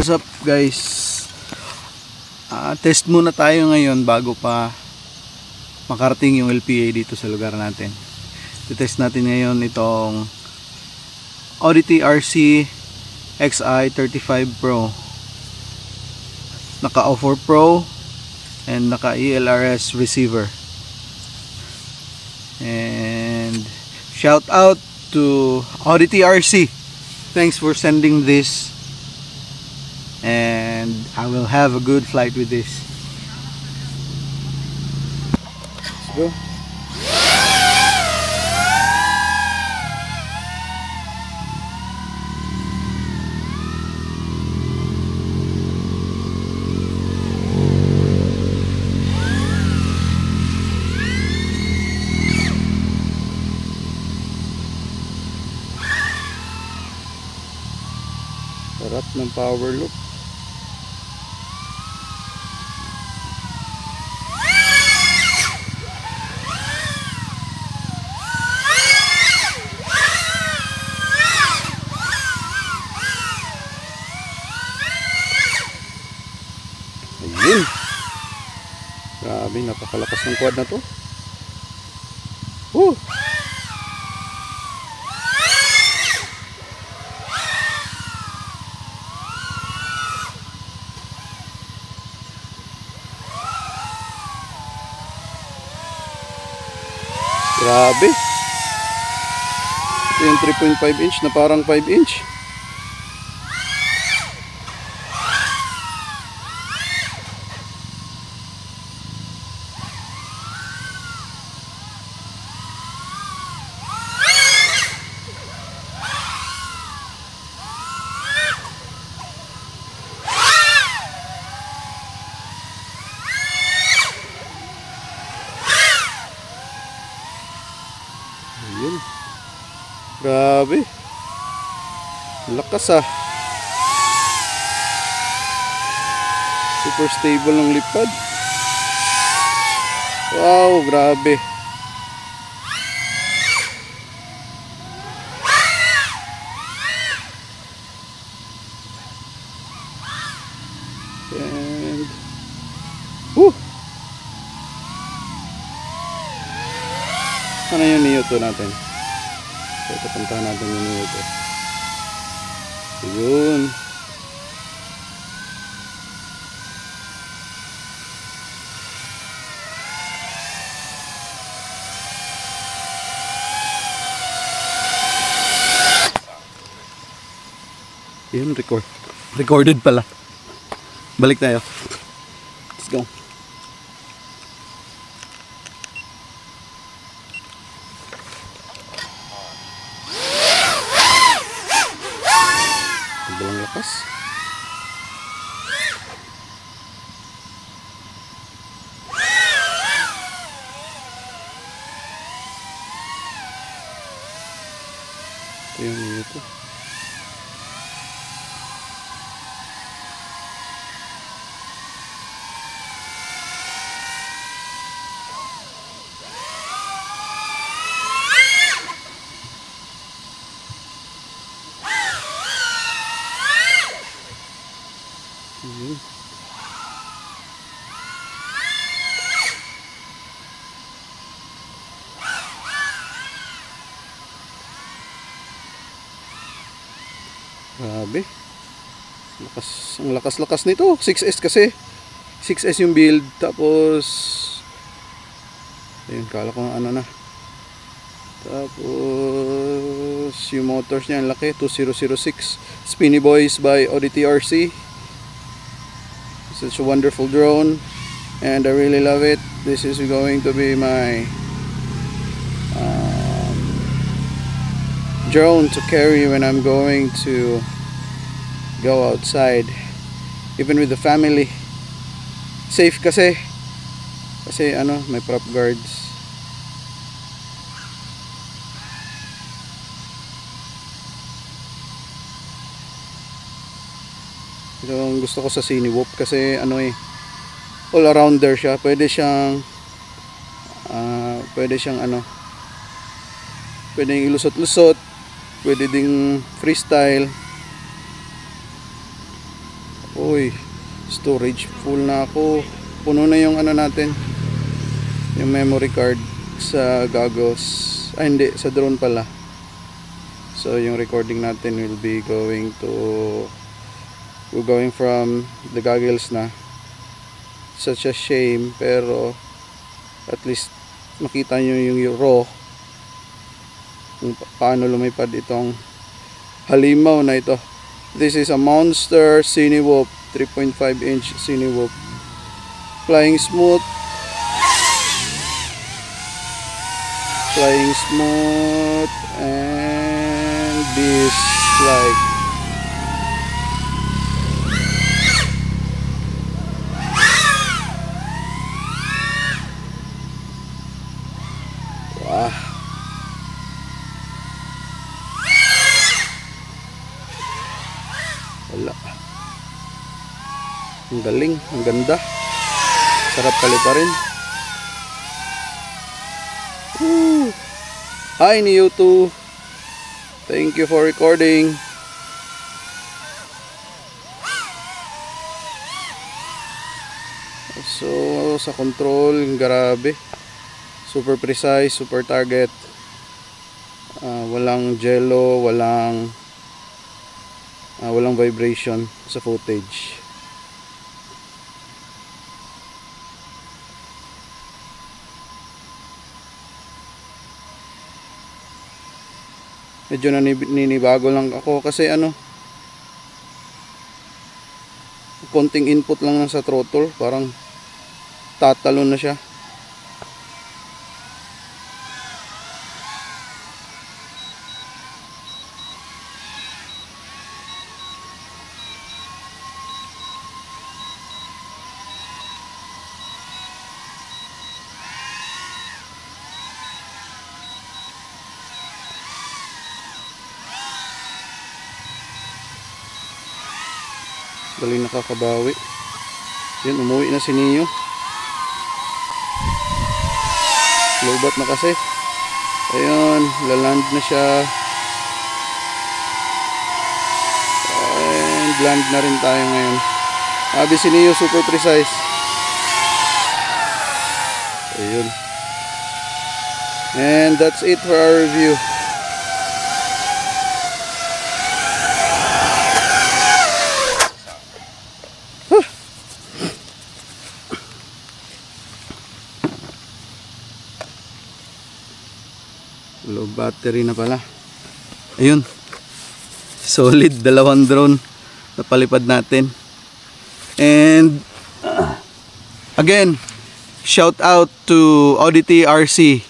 What's up guys? Test muna tayo ngayon bago pa makarating yung LPA dito sa lugar natin. Test natin ngayon itong Audity RC XI35 Pro. Naka O4 Pro and naka ELRS receiver. And shout out to Audity RC. Thanks for sending this. And I will have a good flight with this. Let's go. Sarap ng power loop. Ayun. Grabe, napakalakas ng quad na to. Woo! Grabe. Ito yung 3.5 inch na parang 5 inch. Ayun. Grabe. Lakas ah. Super stable ng lipad. Wow, grabe. And woo! Ano yung Neo2 natin? So, papuntahan natin yung Neo2. Ayun. Ayun, recorded pala. Balik tayo. Let's go. Walang lakas. Ito yung ito. Grabe. Ang lakas nito. 6S kasi. 6S yung build. Tapos ayun, kala ko ano na. Tapos yung motors niya ang laki. 2006 Spinny Boys by Audity RC. Such a wonderful drone, and I really love it. This is going to be my drone to carry when I'm going to go outside, even with the family. Safe kasi ano, may prop guards. Ito ang gusto ko sa Cinewhoop kasi ano all arounder siya. Pwede siyang ano, pwedeng ilusot-lusot, pwede ding freestyle. Uy, storage full na ako. Puno na yung ano natin, yung memory card sa goggles. Ay hindi, sa drone pala. So yung recording natin will be going from the goggles na. Such a shame, pero at least makita nyo yung raw kung paano lumipad itong halimaw na ito. This is a Monster Cinewhoop, 3.5 inch Cinewhoop, flying smooth, and beast like. Wow. Wala. Ang galing, ang ganda. Sarap paliparin. Woo. Hi Neo2. Thank you for recording. So sa control, grabe. Super precise, super target. Walang jello, walang vibration sa footage. Medyo naninibago lang ako kasi konting input lang sa throttle, parang tatalon na siya. Galing nakakabawi. Yun, umuwi na si Neo. Lobat na kasi. Ayun, laland na siya. And land na rin tayo ngayon. Sabi si Neo, super precise. Ayun. And that's it for our review. Low battery na pala. Ayun, solid, dalawang drone na palipad natin. And again, shout out to Oddity RC.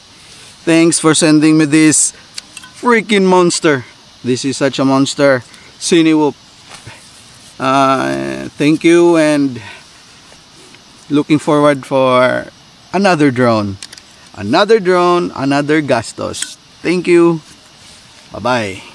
Thanks for sending me this freaking monster. This is such a monster Cinewhoop. Thank you, and looking forward for another drone, another gastos. Thank you. Bye-bye.